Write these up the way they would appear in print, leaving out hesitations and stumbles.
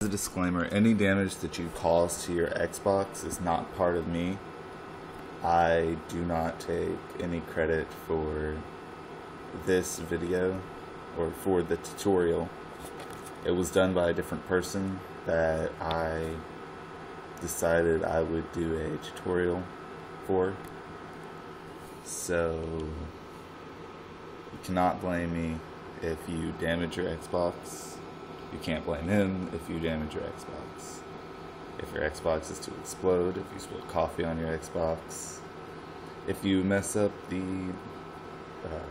As a disclaimer, any damage that you cause to your Xbox is not part of me. I do not take any credit for this video or for the tutorial. It was done by a different person that I decided I would do a tutorial for. So you cannot blame me if you damage your Xbox. You can't blame him if you damage your Xbox. If your Xbox is to explode, if you spill coffee on your Xbox, if you mess up the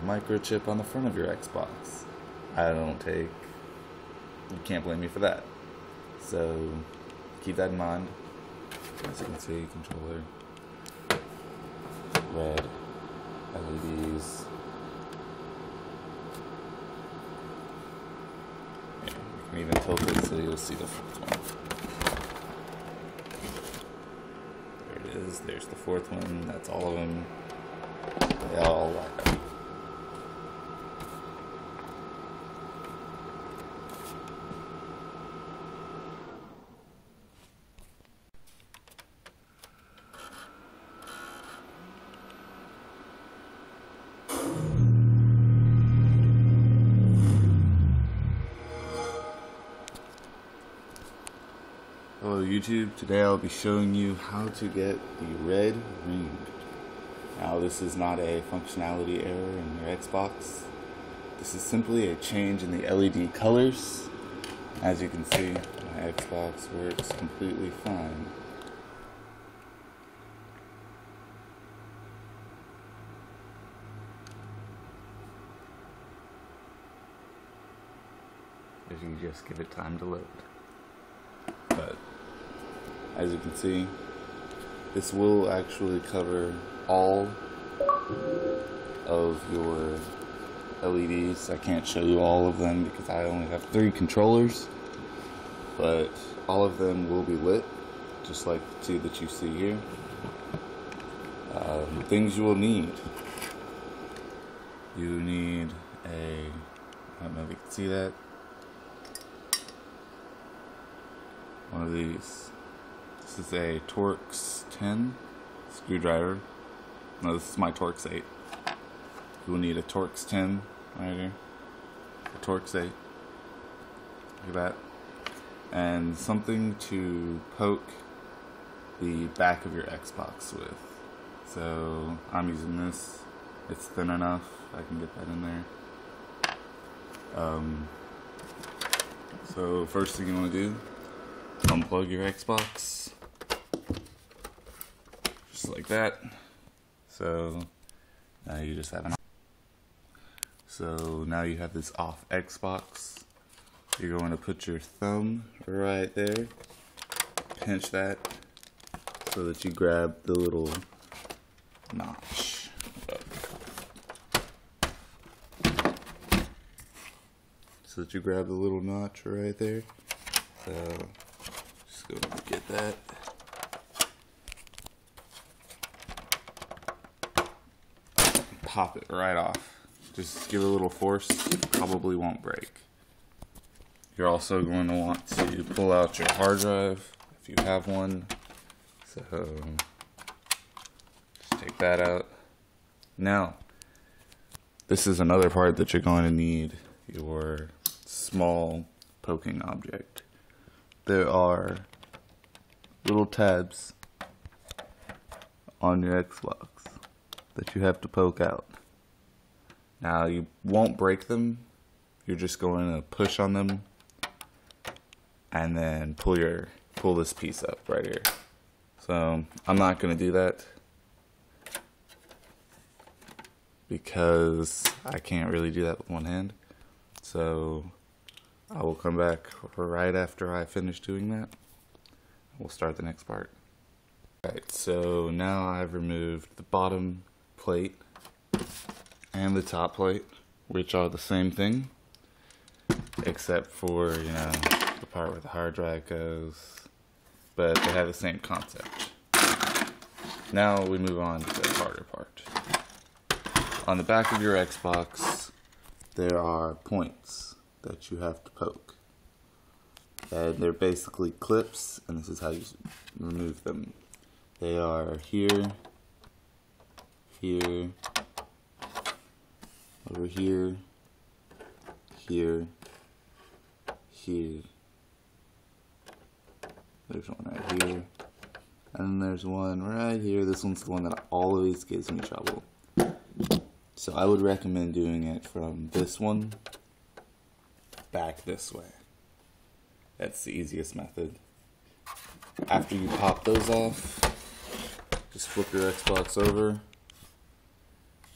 microchip on the front of your Xbox, you can't blame me for that. So keep that in mind. As you can see, controller, red LEDs. You can even tilt it so you'll see the fourth one. There it is. There's the fourth one. That's all of them. They all light up. Hello YouTube, today I'll be showing you how to get the red ring. Now this is not a functionality error in your Xbox. This is simply a change in the LED colors. As you can see, my Xbox works completely fine. If you just give it time to load. But as you can see, this will actually cover all of your LEDs. I can't show you all of them because I only have 3 controllers, but all of them will be lit, just like the 2 that you see here. Things you will need. You need I don't know if you can see that. One of these. This is a Torx 10 screwdriver. No, this is my Torx 8. You will need a Torx 10 right here. A Torx 8. Look at that. And something to poke the back of your Xbox with. So I'm using this. It's thin enough. I can get that in there. So first thing you want to do, unplug your Xbox, just like that. So now you just have now you have this off Xbox. You're going to put your thumb right there, pinch that so that you grab the little notch. So that you grab the little notch right there. So just go and get that. Pop it right off. Just give it a little force. It probably won't break. You're also going to want to pull out your hard drive if you have one. So just take that out. Now, this is another part that you're going to need, your small poking object. There are little tabs on your Xbox that you have to poke out. Now you won't break them, you're just going to push on them and then pull this piece up right here. So I'm not going to do that because I can't really do that with one hand. So I will come back right after I finish doing that. We'll start the next part. Alright, so now I've removed the bottom plate and the top plate, which are the same thing, except for, the part where the hard drive goes, but they have the same concept. Now we move on to the harder part. On the back of your Xbox, there are points that you have to poke. They're basically clips, and this is how you remove them. They are here, here, over here, here, here. There's one right here, and there's one right here. This one's the one that always gives me trouble. So I would recommend doing it from this one back this way. That's the easiest method. After you pop those off, just flip your Xbox over,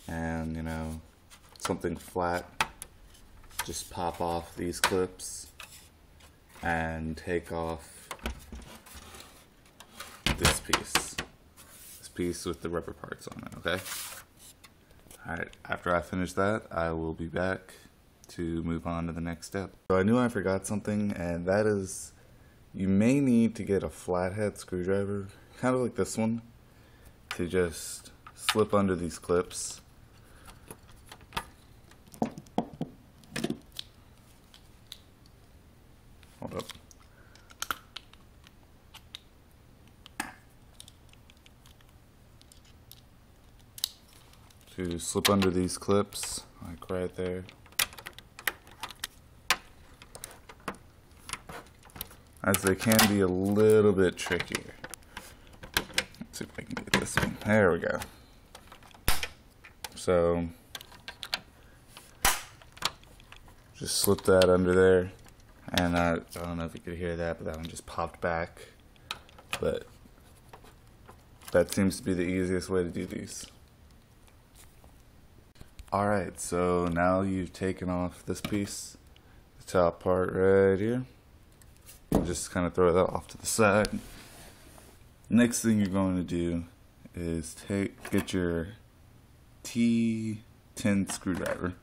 and something flat, just pop off these clips and take off this piece with the rubber parts on it, okay? Alright, after I finish that, I will be back to move on to the next step. So I knew I forgot something, and that is, you may need to get a flathead screwdriver, kind of like this one, to just slip under these clips. Hold up. To slip under these clips, like right there. As they can be a little bit trickier. Let's see if I can get this one. There we go. So, just slip that under there. And I don't know if you could hear that, but that one just popped back. But that seems to be the easiest way to do these. Alright, so now you've taken off this piece, the top part right here. Just kind of throw that off to the side. Next thing you're going to do is get your T10 screwdriver,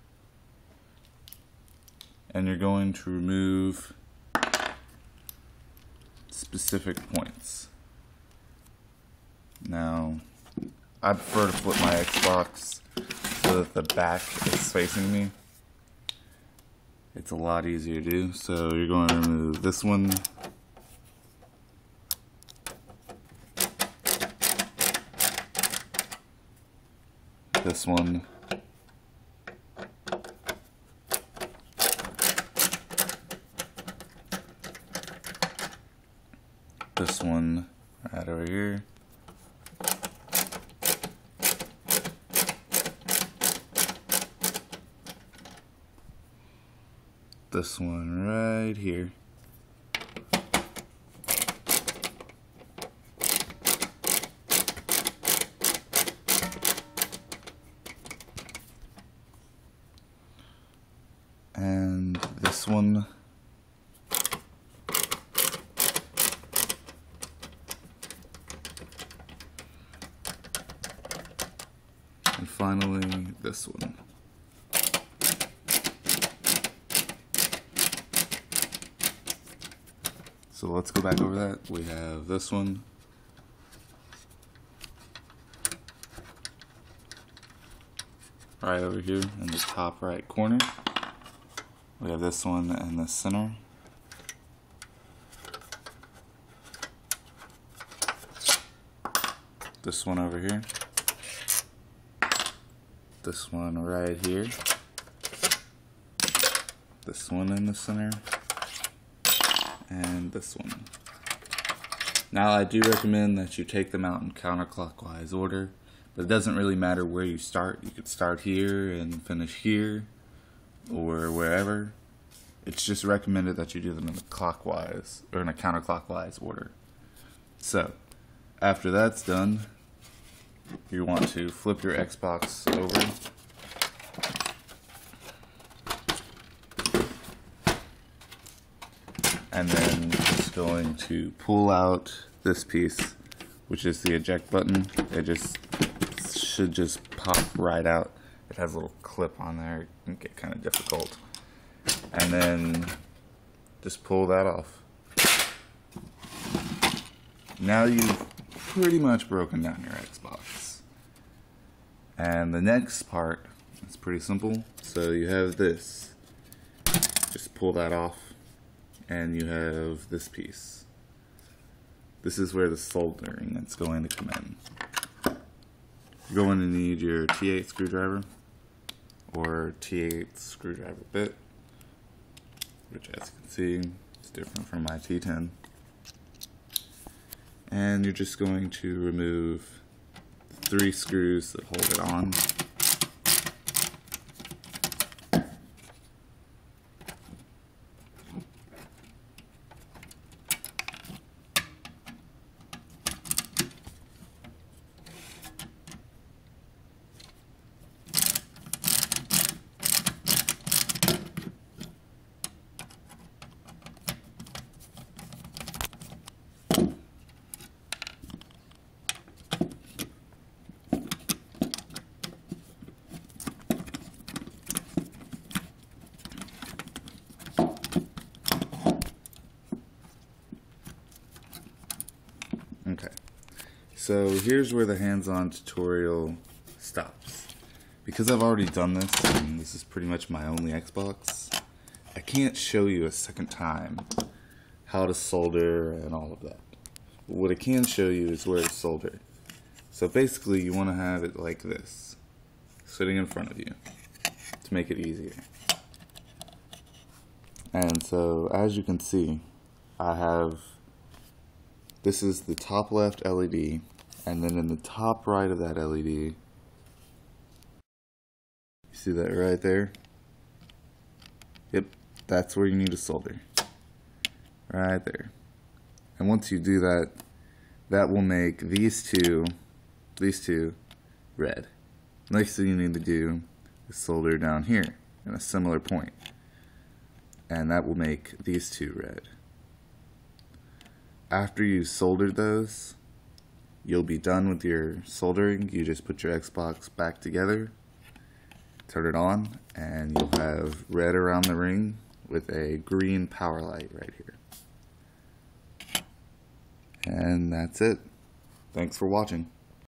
and you're going to remove specific points. Now, I prefer to flip my Xbox so that the back is facing me. It's a lot easier to do. So you're going to remove this one, this one, this one right over here, this one right here, and this one, and finally this one. So let's go back over that. We have this one, right over here in the top right corner. We have this one in the center. This one over here. This one right here. This one in the center. And this one. Now I do recommend that you take them out in counterclockwise order, but it doesn't really matter where you start. You could start here and finish here, or wherever. It's just recommended that you do them in a clockwise, or in a counterclockwise order. So, after that's done, you want to flip your Xbox over. And then just going to pull out this piece, which is the eject button. It should just pop right out. It has a little clip on there. It can get kind of difficult. And then just pull that off. Now you've pretty much broken down your Xbox. And the next part is pretty simple. So you have this. Just pull that off. and you have this piece. This is where the soldering is going to come in. You're going to need your T8 screwdriver or T8 screwdriver bit, which as you can see is different from my T10. And you're just going to remove the 3 screws that hold it on. Okay, so here's where the hands-on tutorial stops. Because I've already done this, and this is pretty much my only Xbox, I can't show you a second time how to solder and all of that. What I can show you is where to solder. So basically you want to have it like this, sitting in front of you, to make it easier. And so as you can see, I have, this is the top left LED, and then in the top right of that LED, you see that right there? Yep, that's where you need to solder. Right there. And once you do that, that will make these two red. Next thing you need to do is solder down here in a similar point. And that will make these two red. After you've soldered those, you'll be done with your soldering. You just put your Xbox back together, turn it on, and you'll have red around the ring with a green power light right here. And that's it. Thanks for watching.